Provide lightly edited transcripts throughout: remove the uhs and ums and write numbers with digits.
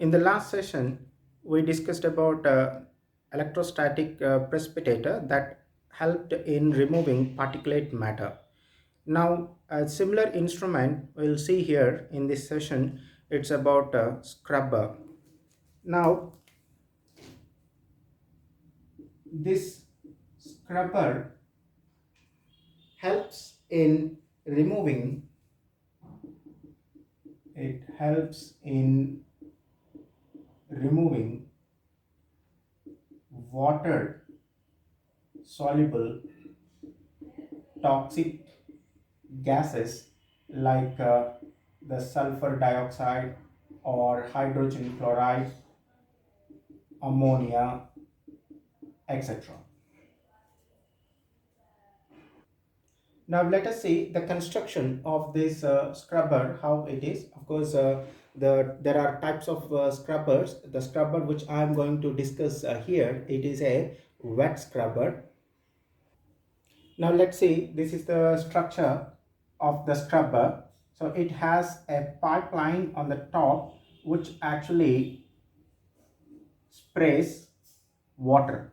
In the last session, we discussed about electrostatic precipitator that helped in removing particulate matter. Now, a similar instrument we'll see here in this session. It's about a scrubber. Now, this scrubber helps in removing. It helps in removing water soluble toxic gases like the sulfur dioxide or hydrogen chloride, ammonia, etc. Now let us see the construction of this scrubber, how it is. Of course, there are types of scrubbers. The scrubber which I am going to discuss here, it is a wet scrubber. Now let's see, this is the structure of the scrubber. So it has a pipeline on the top which actually sprays water.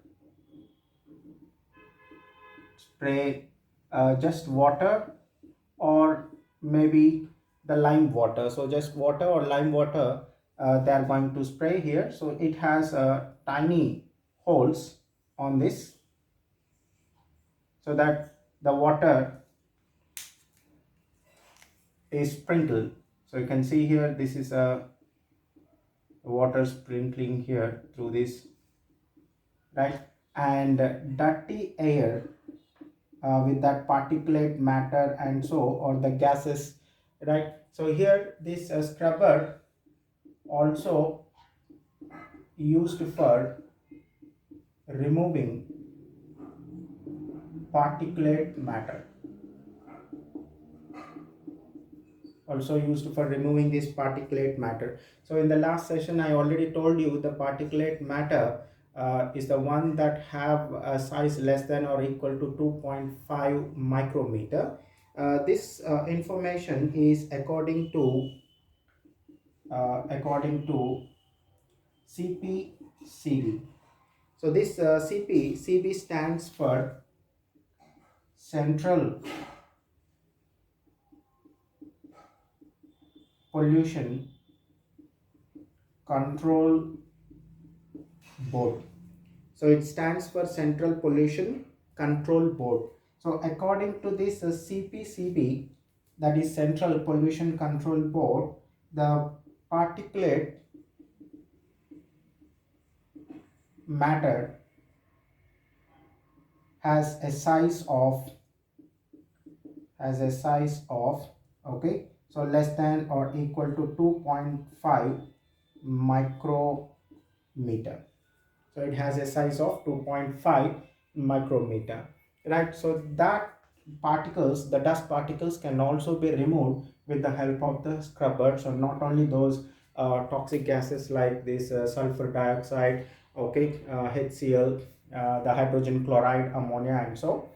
Spray just water or maybe the lime water. So just water or lime water they are going to spray here. So it has tiny holes on this so that the water is sprinkled. So you can see here, this is a water sprinkling here through this, right? And dirty air with that particulate matter and so, or the gases, right? So here this scrubber also used for removing particulate matter, also used for removing this particulate matter. So in the last session I already told you the particulate matter is the one that have a size less than or equal to 2.5 micrometer. This information is according to CPCB. So this CPCB stands for Central Pollution Control Board. So it stands for Central Pollution Control Board. So according to this CPCB, that is Central Pollution Control Board, the particulate matter has a size of okay, so less than or equal to 2.5 micrometer. So it has a size of 2.5 micrometer, right? So that particles, the dust particles, can also be removed with the help of the scrubber. So not only those toxic gases like this sulfur dioxide, okay, HCl, the hydrogen chloride, ammonia, and so.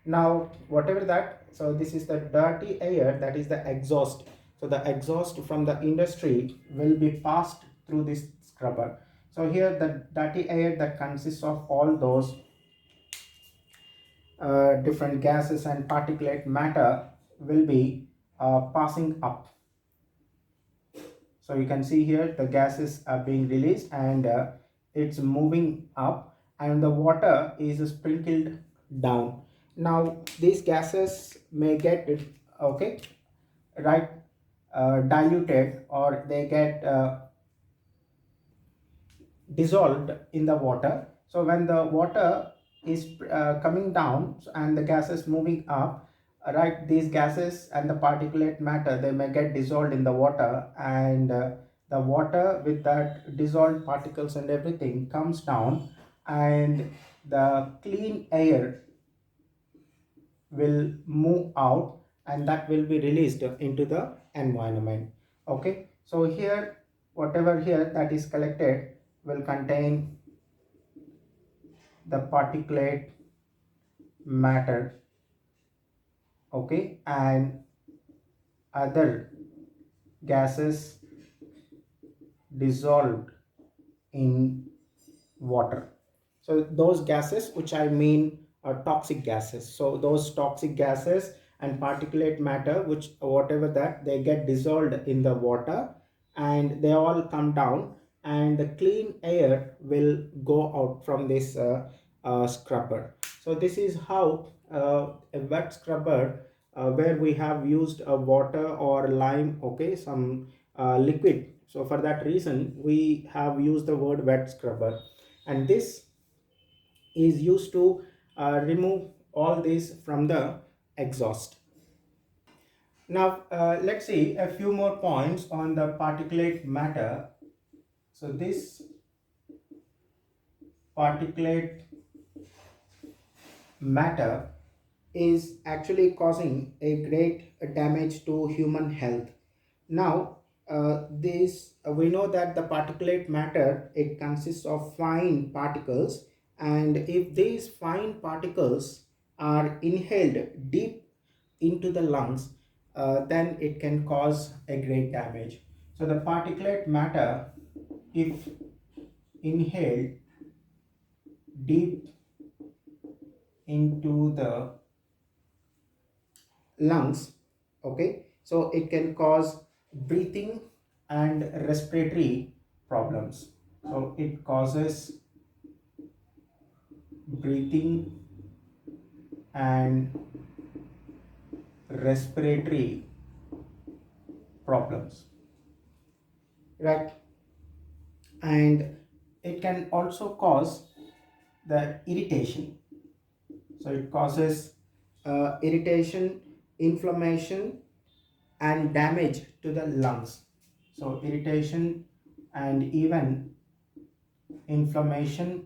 Now whatever that, so this is the dirty air, that is the exhaust. So the exhaust from the industry will be passed through this scrubber. So here the dirty air that consists of all those different gases and particulate matter will be passing up. So you can see here the gases are being released and it's moving up and the water is sprinkled down. Now these gases may get okay, right, diluted, or they get dissolved in the water. So when the water is coming down and the gases moving up, right, these gases and the particulate matter, they may get dissolved in the water, and the water with that dissolved particles and everything comes down, and the clean air will move out and that will be released into the environment. Okay, so here whatever here that is collected will contain the particulate matter, okay, and other gases dissolved in water. So those gases, which I mean are toxic gases. So those toxic gases and particulate matter, which whatever that, they get dissolved in the water and they all come down, and the clean air will go out from this scrubber. So this is how a wet scrubber, where we have used water or lime, okay, some liquid. So for that reason we have used the word wet scrubber, and this is used to remove all this from the exhaust. Now let's see a few more points on the particulate matter. So this particulate matter is actually causing a great damage to human health. Now, this we know that the particulate matter, it consists of fine particles, and if these fine particles are inhaled deep into the lungs, then it can cause a great damage. So the particulate matter, if inhaled deep into the lungs, okay, so it can cause breathing and respiratory problems. So it causes breathing and respiratory problems, right? And it can also cause the irritation. So it causes irritation, inflammation, and damage to the lungs. So irritation and even inflammation,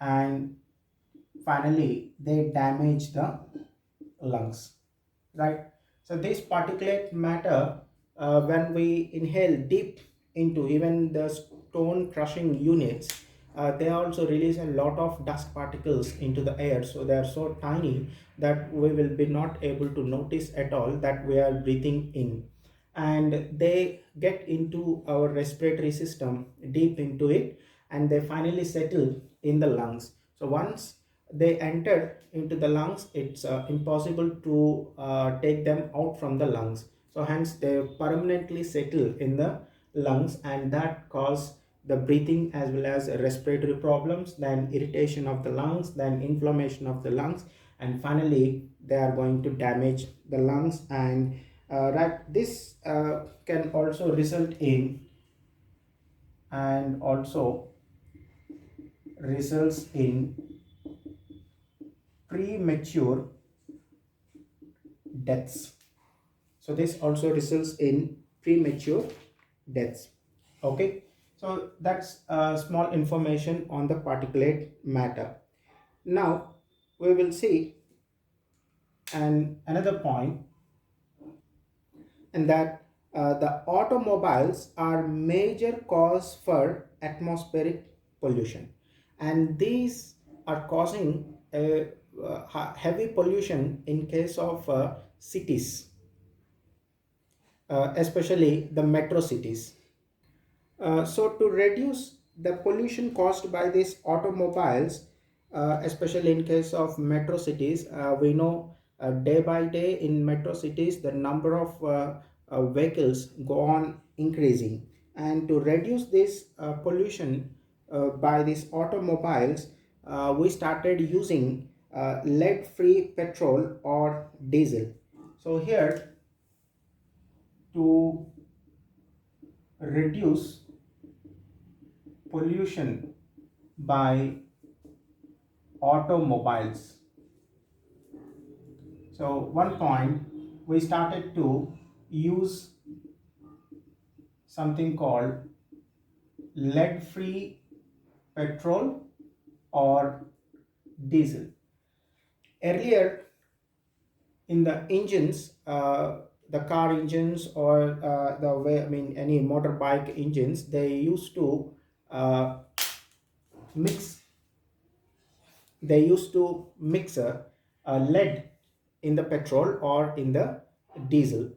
and finally they damage the lungs, right? So this particulate matter, when we inhale deep into even the stone crushing units, they also release a lot of dust particles into the air. So they are so tiny that we will be not able to notice at all that we are breathing in, and they get into our respiratory system, deep into it, and they finally settle in the lungs. So once they enter into the lungs, it's impossible to take them out from the lungs. So hence they permanently settle in the lungs, and that cause the breathing as well as respiratory problems, then irritation of the lungs, then inflammation of the lungs, and finally they are going to damage the lungs. And right, this can also result in, and also results in premature deaths. So this also results in premature deaths, okay. So that's small information on the particulate matter. Now we will see another point, and that the automobiles are major cause for atmospheric pollution, and these are causing a heavy pollution in case of cities, especially the metro cities. So to reduce the pollution caused by these automobiles, especially in case of metro cities, we know day by day in metro cities the number of vehicles go on increasing, and to reduce this pollution by these automobiles, we started using lead-free petrol or diesel. So here, to reduce pollution by automobiles, so one point, we started to use something called lead free petrol or diesel. Earlier in the engines, the car engines or the way, I mean any motorbike engines, they used to uh, mix mix lead in the petrol or in the diesel.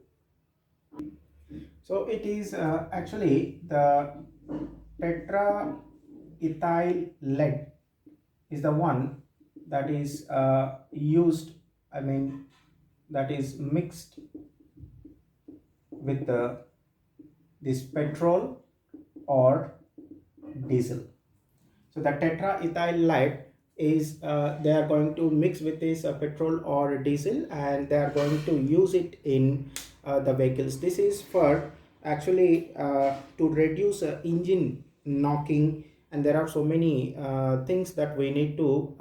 So it is actually the tetraethyl lead is the one that is used, I mean, that is mixed with this petrol or diesel. So the tetraethyl lead is they are going to mix with this petrol or diesel, and they are going to use it in the vehicles. This is for actually to reduce engine knocking, and there are so many things that we need to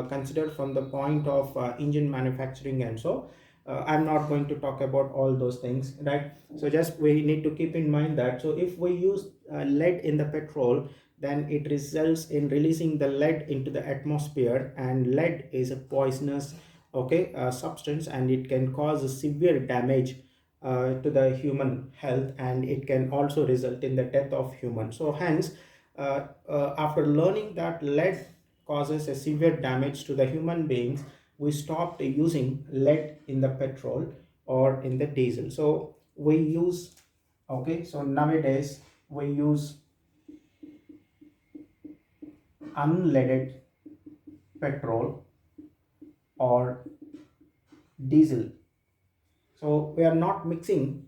consider from the point of engine manufacturing. And so I'm not going to talk about all those things, right? So just we need to keep in mind that, so if we use lead in the petrol, then it results in releasing the lead into the atmosphere, and lead is a poisonous, okay, substance, and it can cause a severe damage to the human health, and it can also result in the death of human. So hence, after learning that lead causes a severe damage to the human beings, we stopped using lead in the petrol or in the diesel. So we use, okay, so nowadays we use unleaded petrol or diesel. So we are not mixing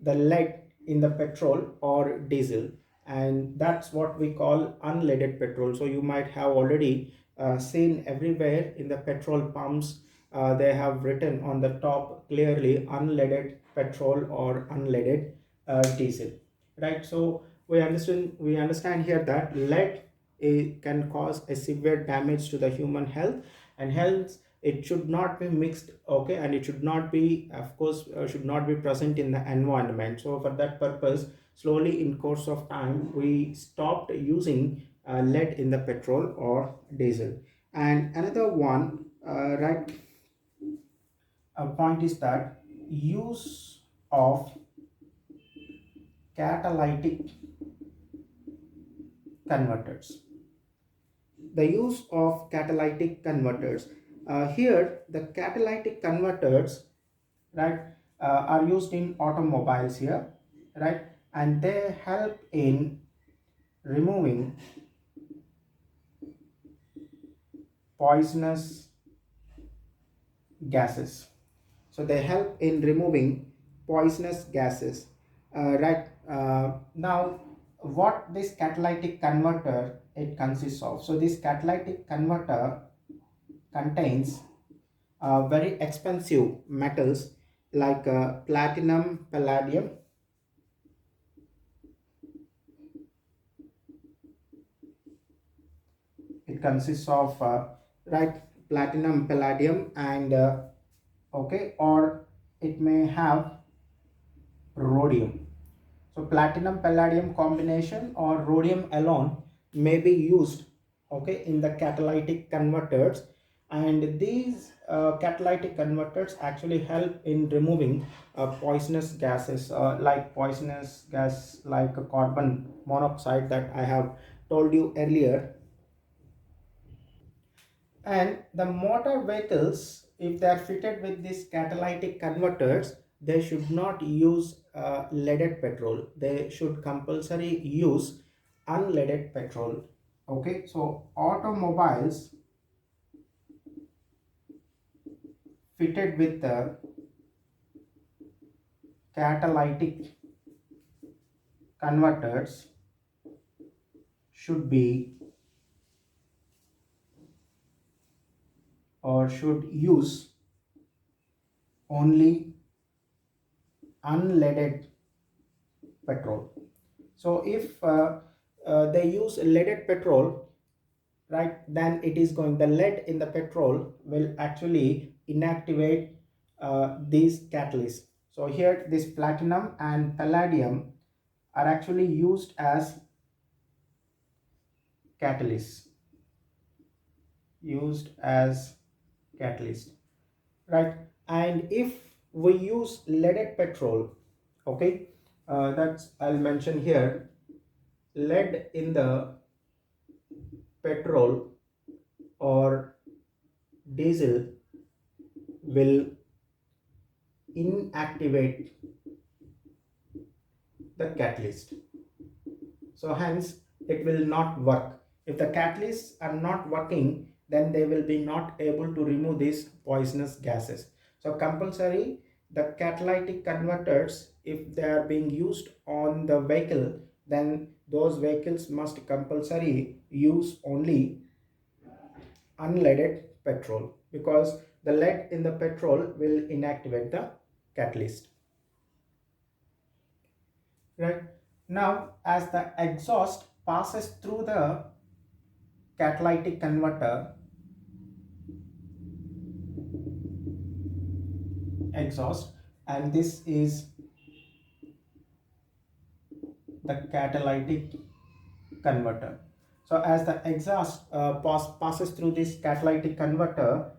the lead in the petrol or diesel, and that's what we call unleaded petrol. So you might have already seen everywhere in the petrol pumps, they have written on the top clearly unleaded petrol or unleaded diesel, right? So we understand here that lead can cause a severe damage to the human health, and hence it should not be mixed, okay, and it should not be, of course, should not be present in the environment. So for that purpose, slowly in course of time, we stopped using lead in the petrol or diesel. And another one, right, point is that use of catalytic converters. The use of catalytic converters. Here, the catalytic converters, right, are used in automobiles here, right, and they help in removing poisonous gases. So they help in removing poisonous gases, right. Now, what this catalytic converter it consists of? So this catalytic converter contains very expensive metals like platinum, palladium. It consists of right, platinum, palladium, and okay, or it may have rhodium. So platinum palladium combination or rhodium alone may be used, okay, in the catalytic converters, and these catalytic converters actually help in removing poisonous gases, like poisonous gas like carbon monoxide that I have told you earlier. And the motor vehicles, if they are fitted with these catalytic converters, they should not use leaded petrol. They should compulsory use unleaded petrol. Okay, so automobiles fitted with the catalytic converters should be, or should use only unleaded petrol. So if they use leaded petrol, right, then it is going, the lead in the petrol will actually inactivate these catalysts. So here this platinum and palladium are actually used as catalysts, used as catalyst, right. And if we use leaded petrol, okay, that's I'll mention here, lead in the petrol or diesel will inactivate the catalyst. So hence it will not work. If the catalysts are not working, then they will be not able to remove these poisonous gases. So compulsory the catalytic converters, if they are being used on the vehicle, then those vehicles must compulsory use only unleaded petrol, because the lead in the petrol will inactivate the catalyst. Right. Now as the exhaust passes through the catalytic converter exhaust, and this is the catalytic converter. So as the exhaust passes through this catalytic converter,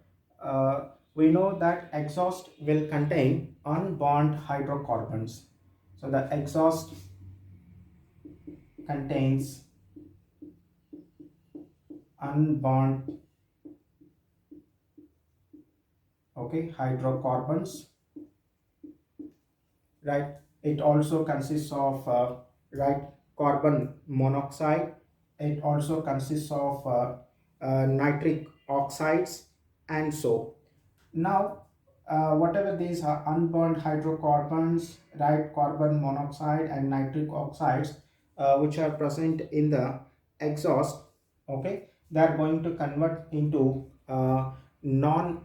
we know that exhaust will contain unbound hydrocarbons. So the exhaust contains unbound, okay, hydrocarbons, right? It also consists of right, carbon monoxide. It also consists of nitric oxides, and so now whatever these are unburned hydrocarbons, right, carbon monoxide and nitric oxides, which are present in the exhaust, okay, they are going to convert into non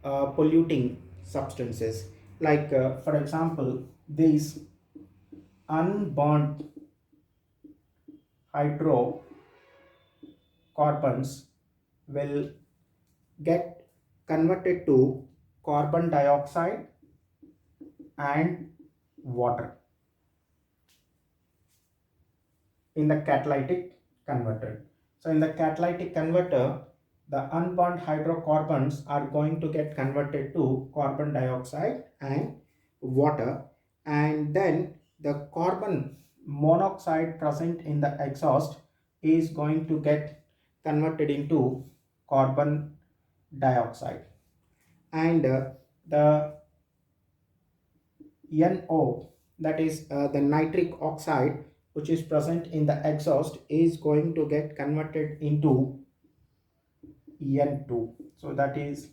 polluting substances, like for example these unburned hydrocarbons will get converted to carbon dioxide and water in the catalytic converter. So in the catalytic converter, the unburned hydrocarbons are going to get converted to carbon dioxide and water, and then the carbon monoxide present in the exhaust is going to get converted into carbon dioxide, and the NO, that is the nitric oxide which is present in the exhaust, is going to get converted into N2. So that is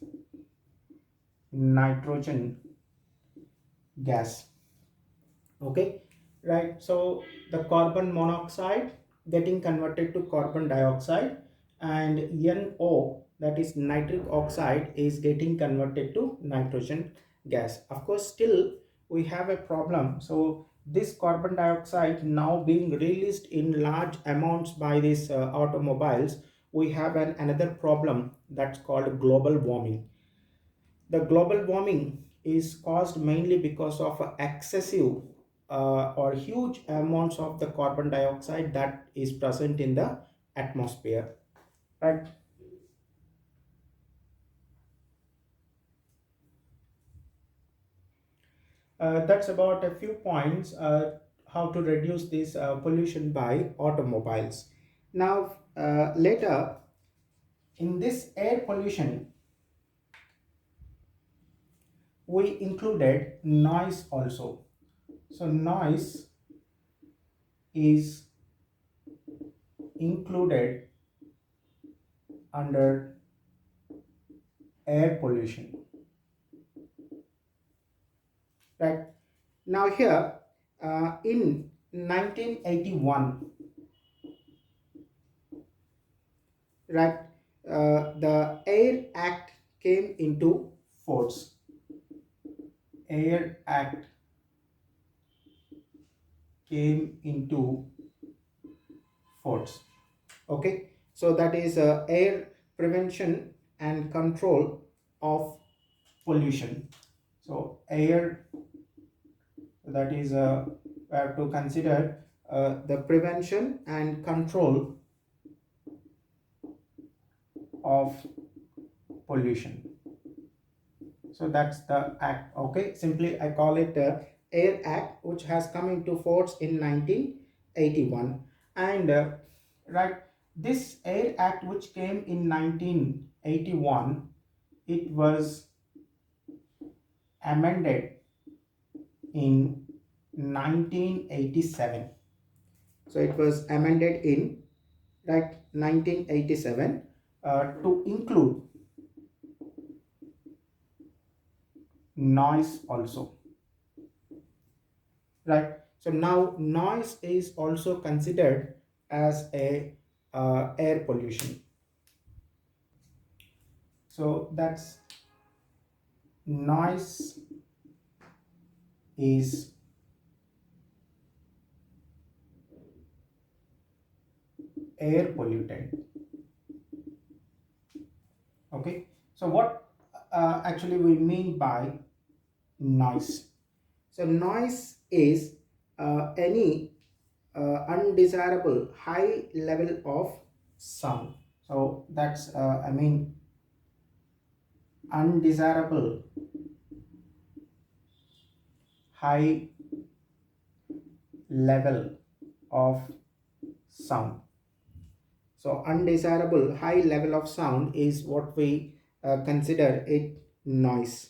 nitrogen gas. Okay, right. So the carbon monoxide getting converted to carbon dioxide, and NO, that is nitric oxide, is getting converted to nitrogen gas. Of course still we have a problem. So this carbon dioxide now being released in large amounts by these automobiles, we have another problem that's called global warming. The global warming is caused mainly because of excessive or huge amounts of the carbon dioxide that is present in the atmosphere, right? That's about a few points how to reduce this pollution by automobiles. Now later in this air pollution, we included noise also. So noise is included under air pollution, right? Now here in 1981, right, the Air Act came into force. Air Act came into force. Okay, so that is air prevention and control of pollution. So air, that is we have to consider the prevention and control of pollution. So that's the act. Okay, simply I call it Air Act, which has come into force in 1981. And right, this Air Act which came in 1981, it was amended in 1987. So it was amended in, right, 1987, to include noise also, right? So now noise is also considered as a air pollution. So that's noise is air pollutant. Okay, so what actually we mean by noise? So noise is any undesirable high level of sound. So that's I mean undesirable high level of sound. So undesirable high level of sound is what we consider it noise.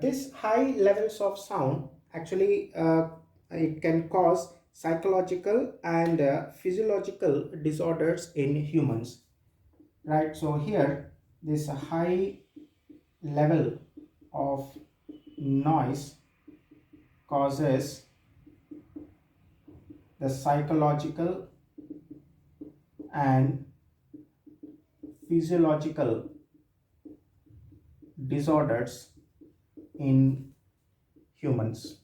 This high levels of sound actually it can cause psychological and physiological disorders in humans, right? So here this high level of noise causes the psychological and physiological disorders in humans.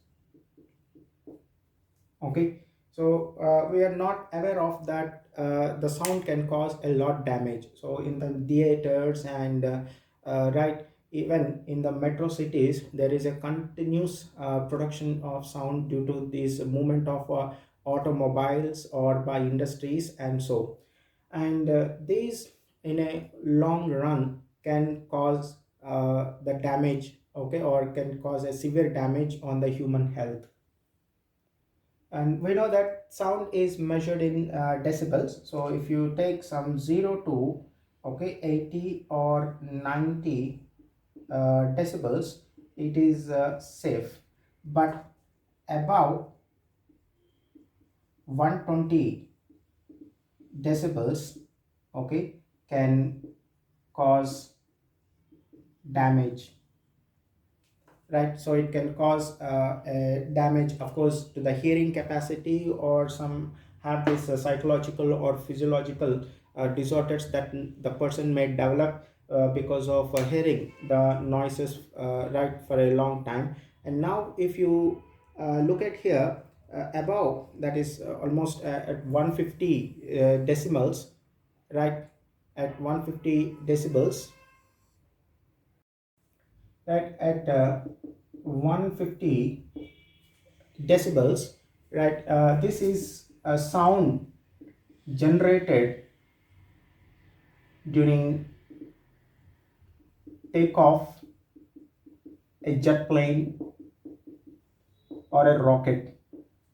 Okay, so we are not aware of that the sound can cause a lot damage. So in the theaters and right, even in the metro cities there is a continuous production of sound due to this movement of automobiles or by industries and so, and these in a long run can cause the damage, okay, or can cause a severe damage on the human health. And we know that sound is measured in decibels. So if you take some 0 to, okay, 80 or 90 decibels, it is safe. But above 120 decibels, okay, can cause damage, right? So it can cause damage, of course, to the hearing capacity, or some have this psychological or physiological disorders that the person may develop because of hearing the noises right for a long time. And now if you look at here, above, that is almost at 150 decimals, right, at 150 decibels, right, at 150 decibels, right, this is a sound generated during takeoff a jet plane or a rocket.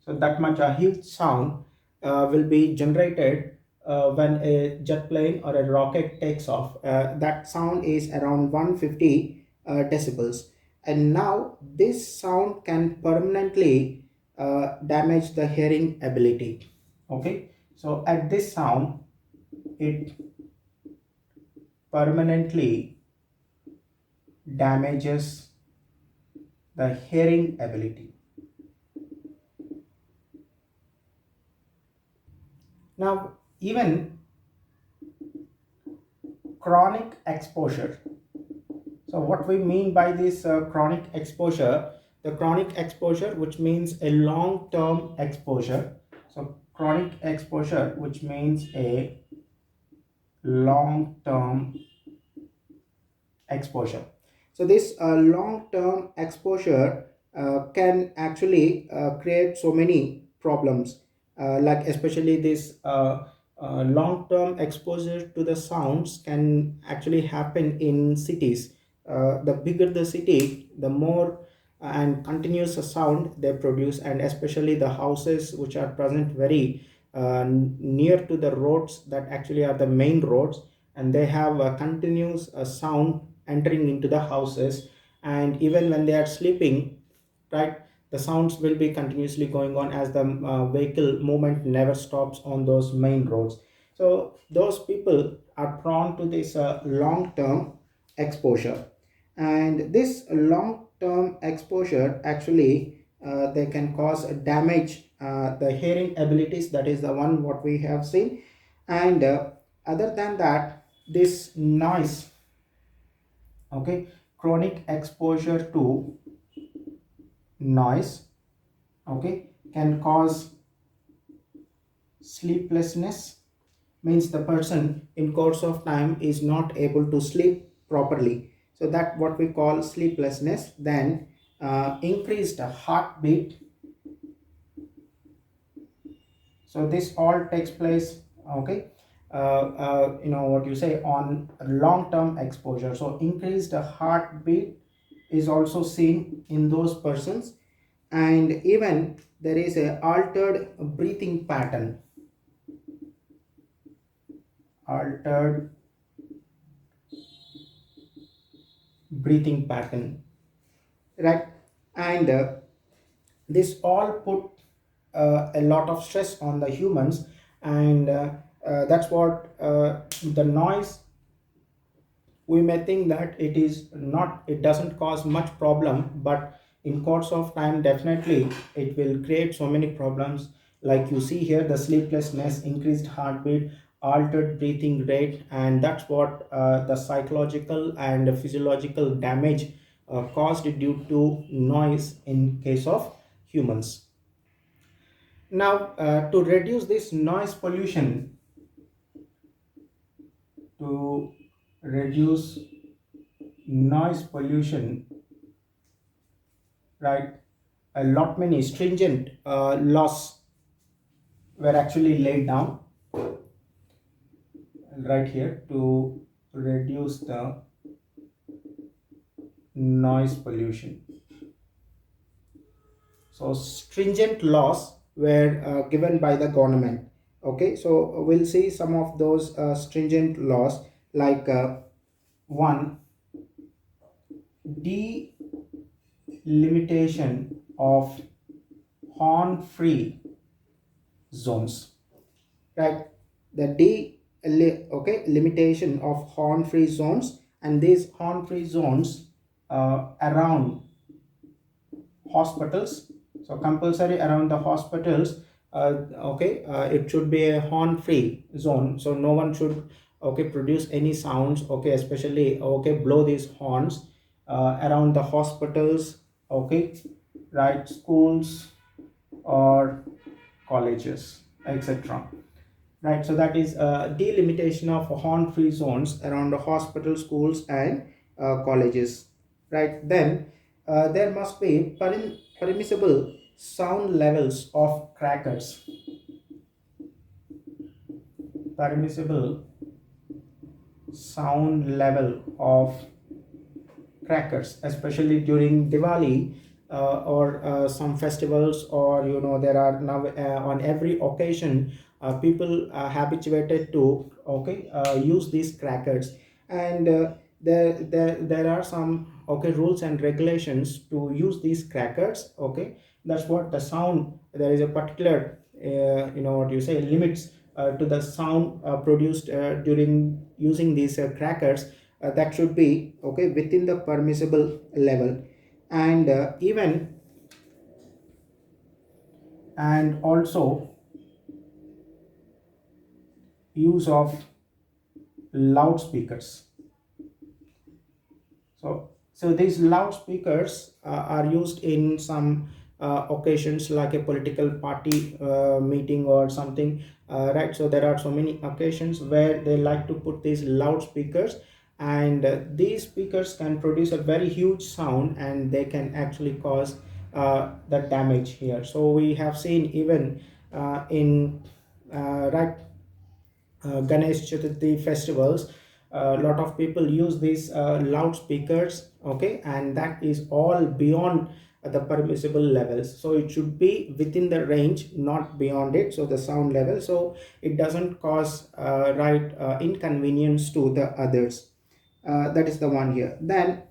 So that much a huge sound will be generated when a jet plane or a rocket takes off. That sound is around 150 decibels. And now this sound can permanently damage the hearing ability. Okay, so at this sound, it permanently damages the hearing ability. Now, even chronic exposure. So what we mean by this chronic exposure, the chronic exposure, which means a long-term exposure. So chronic exposure, which means a long-term exposure. So this long-term exposure can actually create so many problems, like especially this long-term exposure to the sounds can actually happen in cities. The bigger the city, the more and continuous sound they produce, and especially the houses which are present very near to the roads that actually are the main roads, and they have a continuous sound entering into the houses, and even when they are sleeping, right, the sounds will be continuously going on as the vehicle movement never stops on those main roads. So those people are prone to this long term exposure, and this long term exposure actually they can cause damage the hearing abilities, that is the one what we have seen. And other than that, this noise, okay, chronic exposure to noise, okay, can cause sleeplessness, means the person in course of time is not able to sleep properly, so that what we call sleeplessness. Then increased heartbeat, so this all takes place, okay, what you say, on long term exposure. So increased heartbeat is also seen in those persons, and even there is a altered breathing pattern, altered breathing pattern, right? And this all put a lot of stress on the humans, and that's what the noise, we may think that it is not, it doesn't cause much problem, but in course of time definitely it will create so many problems. Like you see here, the sleeplessness, increased heartbeat, altered breathing rate, and that's what the psychological and physiological damage caused due to noise in case of humans. Now to reduce this noise pollution, to reduce noise pollution, right, a lot many stringent laws were actually laid down right here to reduce the noise pollution. So stringent laws were given by the government. Okay, so we'll see some of those stringent laws, like one, delimitation of horn free zones, right? The okay, limitation of horn free zones, and these horn free zones around hospitals, so compulsory around the hospitals, okay, it should be a horn free zone, so no one should, okay, produce any sounds, okay, especially, okay, blow these horns around the hospitals, okay, right, schools or colleges, etc. Right, so that is delimitation of horn free zones around the hospital, schools and colleges, right? Then there must be permissible sound levels of crackers, permissible sound level of crackers, especially during Diwali or some festivals, or there are now on every occasion people are habituated to, okay, use these crackers. And there are some, okay, rules and regulations to use these crackers, okay. That's what the sound, there is a particular what you say, limits to the sound produced during using these crackers, that should be, okay, within the permissible level. And even, and also use of loudspeakers. So these loudspeakers are used in some occasions, like a political party meeting or something, right? So there are so many occasions where they like to put these loudspeakers, and these speakers can produce a very huge sound, and they can actually cause the damage here. So we have seen even in right, Ganesh Chaturthi festivals, a lot of people use these loudspeakers, okay, and that is all beyond the permissible levels. So it should be within the range, not beyond it. So the sound level, so it doesn't cause right inconvenience to the others. That is the one here. Then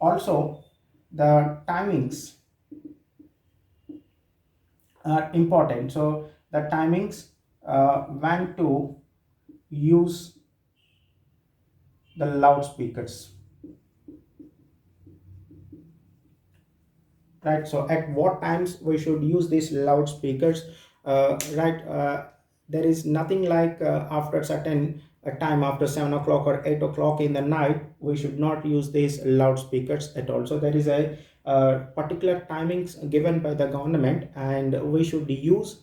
Also, the timings are important. So the timings when to use the loudspeakers, right? So at what times we should use these loudspeakers, right? There is nothing like after certain time, after 7 o'clock or 8 o'clock in the night, we should not use these loudspeakers at all. So there is a particular timings given by the government, and we should use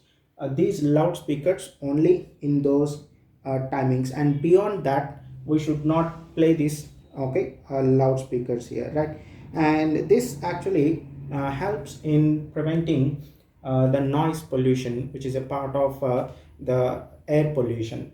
these loudspeakers only in those timings, and beyond that we should not play these, okay, loudspeakers here, right? And this actually helps in preventing the noise pollution, which is a part of the air pollution.